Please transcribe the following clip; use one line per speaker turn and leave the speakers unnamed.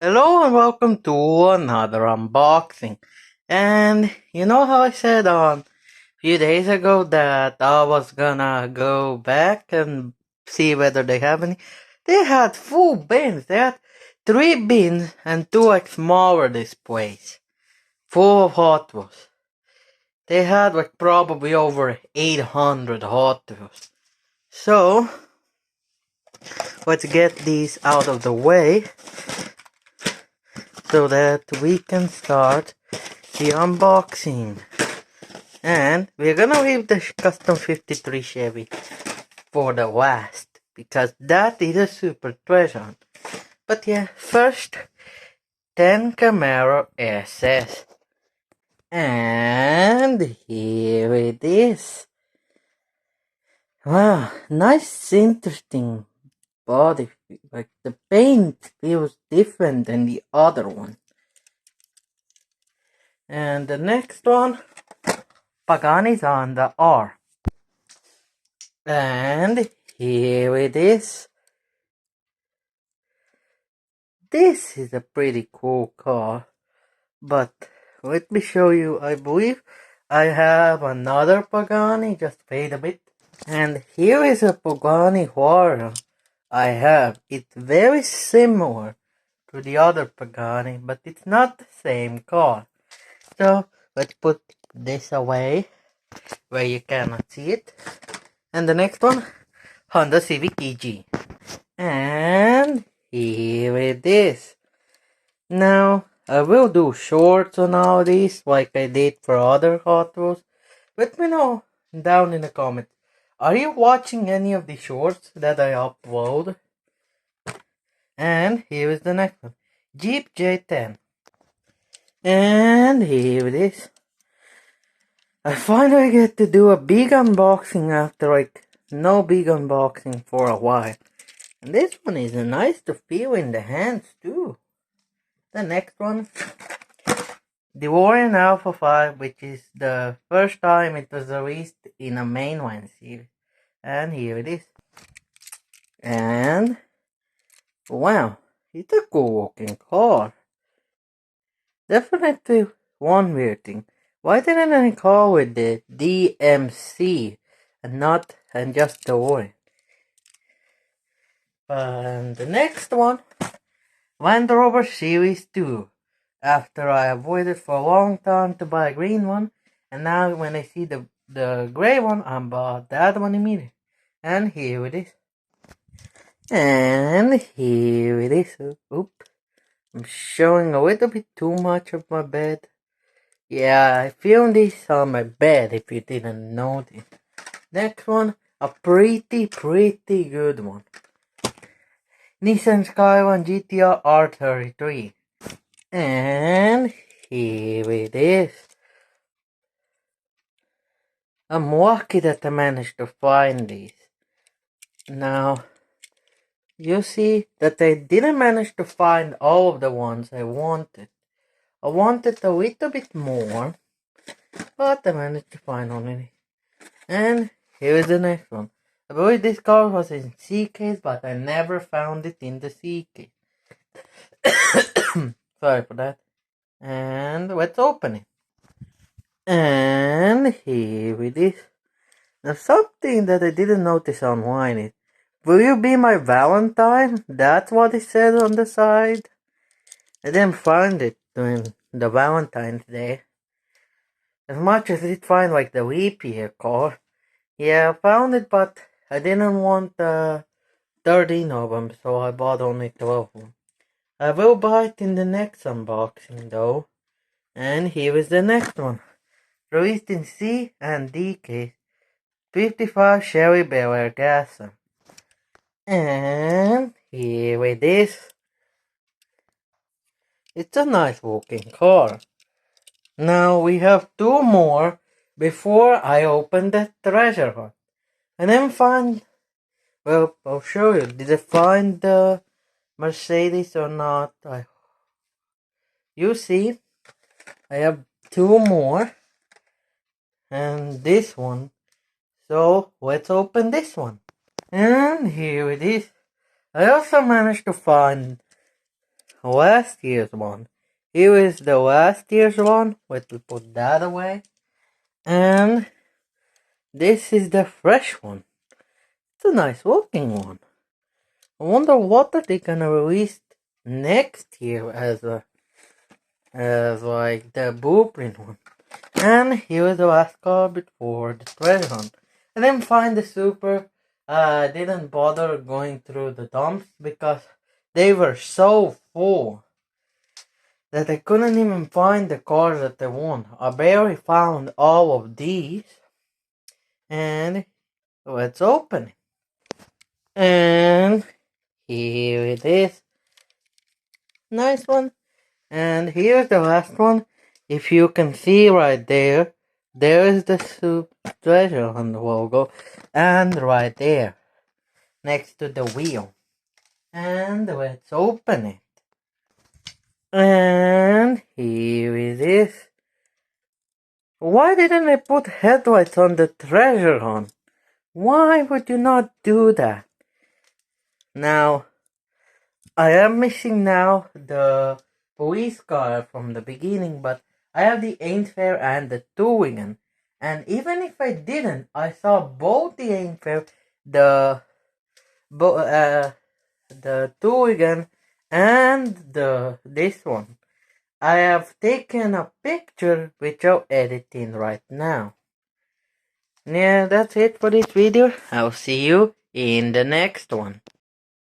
Hello and welcome to another unboxing. And you know how I said a few days ago that I was gonna go back and see whether they have any? They had full bins. They had 3 bins and 2 smaller displays full of Hot Wheels. They had like probably over 800 Hot Wheels. So let's get these out of the way so that we can start the unboxing. And we're gonna leave the custom 53 Chevy for the last, because that is a super treasure. But yeah, first 10 Camaro SS. And here it is. Wow, nice, interesting body. Like the paint feels different than the other one. And the next one, Pagani's on the R. And here it is. This is a pretty cool car, but let me show you. I believe I have another Pagani. Just wait a bit. And here is a Pagani Huayra I have. It's very similar to the other Pagani, but it's not the same car. So let's put this away where you cannot see it. And the next one, Honda Civic EG. And here it is. Now, I will do shorts on all these like I did for other Hot Wheels. Let me know down in the comments. Are you watching any of the shorts that I upload? And here is the next one. Jeep J10. And here it is. I finally get to do a big unboxing after like no big unboxing for a while. And this one is nice to feel in the hands too. The next one, DeLorean Alpha 5, which is the first time it was released in a mainline series. And here it is. And, wow, it's a cool looking car. Definitely one weird thing. Why didn't I call it the DMC and just DeLorean? And the next one, Land Rover Series 2. After I avoided for a long time to buy a green one, and now when I see the gray one, I bought that one immediately. And here it is. And here it is. Oop. I'm showing a little bit too much of my bed. Yeah, I filmed this on my bed if you didn't notice. Next one, a pretty good one. Nissan Skyline GTR R33. And here it is. I'm lucky that I managed to find these. Now, you see that I didn't manage to find all of the ones I wanted. I wanted a little bit more, but I managed to find only. And here is the next one. I believe this car was in C case, but I never found it in the C case. Sorry for that. And let's open it. And here it is. Now something that I didn't notice online is, will you be my Valentine? That's what it said on the side. I didn't find it during the Valentine's Day. As much as I did find like the leap year car. Yeah, I found it, but I didn't want 13 of them, so I bought only 12 of them. I will buy it in the next unboxing though. And here is the next one. Released in C and D case. 55 Chevy Bel Air gas. And here it is. It's a nice looking car. Now we have 2 more before I open the treasure hunt. And then find, well, I'll show you. Did I find the Mercedes or not? You see, I have 2 more. And this one. So let's open this one. And here it is. I also managed to find last year's one. Here is the last year's one. Let me put that away. And this is the fresh one. It's a nice looking one. I wonder what are they gonna release next year as like the blueprint one. And here is the last card before the treasure hunt. I didn't find the super. Didn't bother going through the dumps because they were so full that I couldn't even find the cards that I want. I barely found all of these. And let's open it. And here it is. Nice one. And here's the last one. If you can see right there, there is the treasure hunt logo. And right there, next to the wheel. And let's open it. And here it is. Why didn't I put headlights on the treasure hunt? Why would you not do that? Now, I am missing now the police car from the beginning, but I have the Ainfair and the Tooingen. And even if I didn't, I saw both the Ainfair, the Tooingen, and this one. I have taken a picture which I'll edit in right now. Yeah, that's it for this video. I'll see you in the next one.